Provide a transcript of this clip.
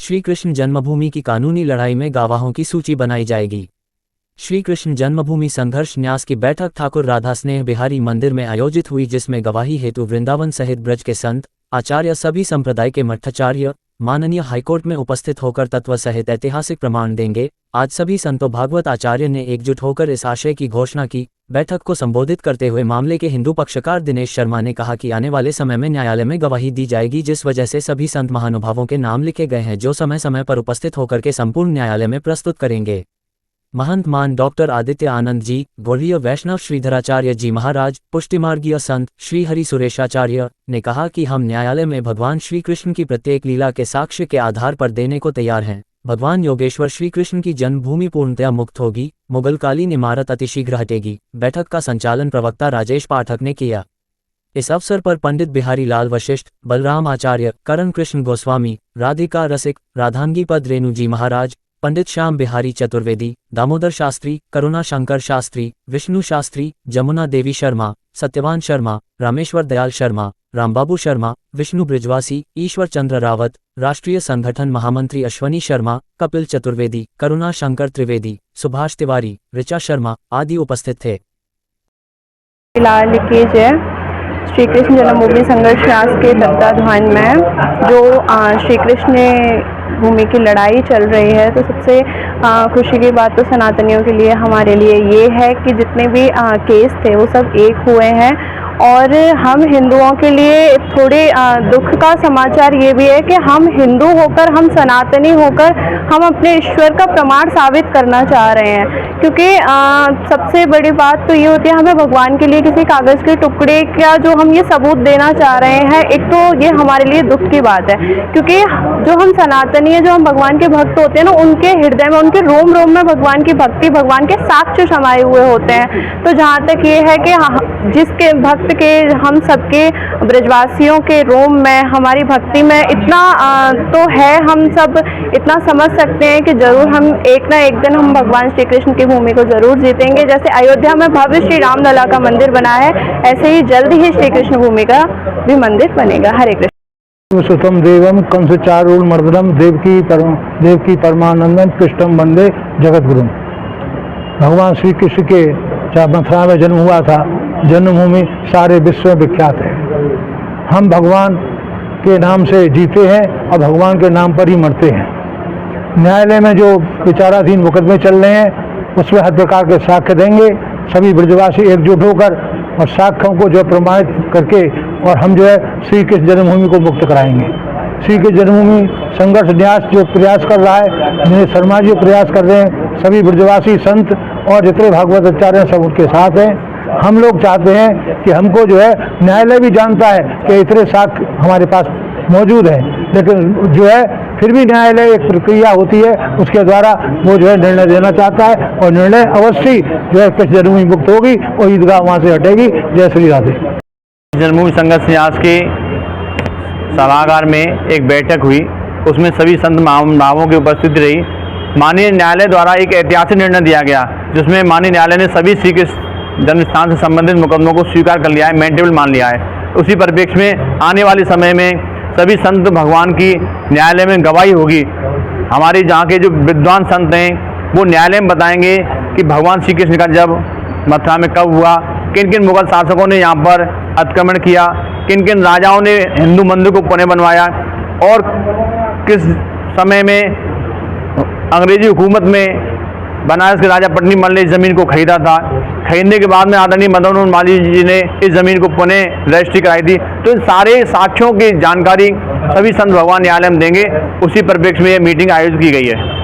श्री कृष्ण जन्मभूमि की कानूनी लड़ाई में गवाहों की सूची बनाई जाएगी। श्री कृष्ण जन्मभूमि संघर्ष न्यास की बैठक ठाकुर राधा स्नेह बिहारी मंदिर में आयोजित हुई, जिसमें गवाही हेतु वृंदावन सहित ब्रज के संत, आचार्य, सभी संप्रदाय के मठाचार्य माननीय हाईकोर्ट में उपस्थित होकर तत्व सहित ऐतिहासिक प्रमाण देंगे। आज सभी संतों भागवत आचार्य ने एकजुट होकर इस आशय की घोषणा की। बैठक को संबोधित करते हुए मामले के हिंदू पक्षकार दिनेश शर्मा ने कहा कि आने वाले समय में न्यायालय में गवाही दी जाएगी, जिस वजह से सभी संत महानुभावों के नाम लिखे गए हैं, जो समय समय पर उपस्थित होकर के संपूर्ण न्यायालय में प्रस्तुत करेंगे। महंत मान डॉक्टर आदित्य आनंद जी, गौड़ीय वैष्णव श्रीधराचार्य जी महाराज, पुष्टिमार्गीय संत श्री हरि सुरेशाचार्य ने कहा कि हम न्यायालय में भगवान श्री कृष्ण की प्रत्येक लीला के साक्ष्य के आधार पर देने को तैयार हैं। भगवान योगेश्वर श्री कृष्ण की जन्मभूमि पूर्णतया मुक्त होगी, मुगलकालीन इमारत अतिशीघ्र हटेगी। बैठक का संचालन प्रवक्ता राजेश पाठक ने किया। इस अवसर पर पंडित बिहारी लाल वशिष्ठ, बलराम आचार्य, करण कृष्ण गोस्वामी, राधिका रसिक, राधांगी पद रेणु जी महाराज, पंडित श्याम बिहारी चतुर्वेदी, दामोदर शास्त्री, करुणा शंकर शास्त्री, विष्णु शास्त्री, जमुना देवी शर्मा, सत्यवान शर्मा, रामेश्वर दयाल शर्मा, रामबाबू शर्मा, विष्णु ब्रिजवासी, ईश्वर चंद्र रावत, राष्ट्रीय संगठन महामंत्री अश्वनी शर्मा, कपिल चतुर्वेदी, करुणा शंकर त्रिवेदी, सुभाष तिवारी, ऋचा शर्मा आदि उपस्थित थे। लाल की जय। श्री कृष्ण जन्मभूमि संघर्ष न्यास के तत्वाधान में जो श्री कृष्ण भूमि की लड़ाई चल रही है, तो सबसे खुशी की बात तो सनातनियों के लिए हमारे लिए ये है कि जितने भी केस थे वो सब एक हुए हैं। और हम हिंदुओं के लिए थोड़े दुख का समाचार ये भी है कि हम हिंदू होकर, हम सनातनी होकर हम अपने ईश्वर का प्रमाण साबित करना चाह रहे हैं। क्योंकि सबसे बड़ी बात तो ये होती है, हमें भगवान के लिए किसी कागज़ के टुकड़े का जो हम ये सबूत देना चाह रहे हैं, एक तो ये हमारे लिए दुख की बात है। क्योंकि जो हम सनातनी है, जो हम भगवान के भक्त होते हैं ना, उनके हृदय में, उनके रोम रोम में भगवान की भक्ति, भगवान के साक्ष्य समाये हुए होते हैं। तो जहाँ तक ये है कि जिसके भक्त के, हम सबके ब्रजवासियों के रोम में, हमारी भक्ति में इतना तो है, हम सब इतना समझ सकते हैं कि जरूर हम एक ना एक दिन हम भगवान श्री कृष्ण की भूमि को जरूर जीतेंगे। जैसे अयोध्या में भव्य श्री रामलला का मंदिर बना है, ऐसे ही जल्द ही श्री कृष्ण भूमि का भी मंदिर बनेगा। हरे कृष्ण। सुतम देवम कंस चारूढ़ मर्दनम देवकी परमानंदम कृष्णम वंदे जगतगुरु। भगवान श्री कृष्ण के जहाँ मथुरा में जन्म हुआ था, जन्मभूमि सारे विश्व में विख्यात है। हम भगवान के नाम से जीते हैं और भगवान के नाम पर ही मरते हैं। न्यायालय में जो विचाराधीन मुकदमे चल रहे हैं, उसमें हर प्रकार के साक्ष्य देंगे। सभी ब्रजवासी एकजुट होकर और साक्ष्यों को जो प्रमाणित करके, और हम जो है श्री कृष्ण जन्मभूमि को मुक्त कराएंगे। श्री कृष्ण जन्मभूमि संघर्ष न्यास जो प्रयास कर रहा है, दिनेश शर्मा जी प्रयास कर रहे हैं, सभी ब्रजवासी संत और जितने भागवत आचार्य सब उनके साथ हैं। हम लोग चाहते हैं कि हमको जो है, न्यायालय भी जानता है कि इतने साक्ष्य हमारे पास मौजूद हैं, लेकिन जो है फिर भी न्यायालय एक प्रक्रिया होती है, उसके द्वारा वो जो है निर्णय देना चाहता है, और निर्णय अवश्य जो है कृष्ण जन्मभूमि मुक्त होगी और ईदगाह वहाँ से हटेगी। जय श्री राधे। जन्मभूमि संघर्ष न्यास के सभागार में एक बैठक हुई, उसमें सभी संत महानुभावों की उपस्थिति रही। माननीय न्यायालय द्वारा एक ऐतिहासिक निर्णय दिया गया, जिसमें माननीय न्यायालय ने सभी श्री कृष्ण जन्म स्थान से संबंधित मुकदमों को स्वीकार कर लिया है, मेंटेबल मान लिया है। उसी परिप्रेक्ष्य में आने वाले समय में सभी संत भगवान की न्यायालय में गवाही होगी। हमारे जहाँ के जो विद्वान संत हैं, वो न्यायालय में बताएंगे कि भगवान श्री कृष्ण का जब मथुरा में कब हुआ, किन किन मुगल शासकों ने यहाँ पर अतिक्रमण किया, किन किन राजाओं ने हिंदू मंदिर को पुनः बनवाया, और किस समय में अंग्रेजी हुकूमत में बनारस के राजा पटनी मल ने इस ज़मीन को खरीदा था। खरीदने के बाद में आदरणीय मदन मोहन मालवीय जी ने इस ज़मीन को पुनः रजिस्ट्री कराई थी। तो इन सारे साक्ष्यों की जानकारी सभी संत भगवान न्यायालय में देंगे। उसी परिप्रेक्ष्य में ये मीटिंग आयोजित की गई है।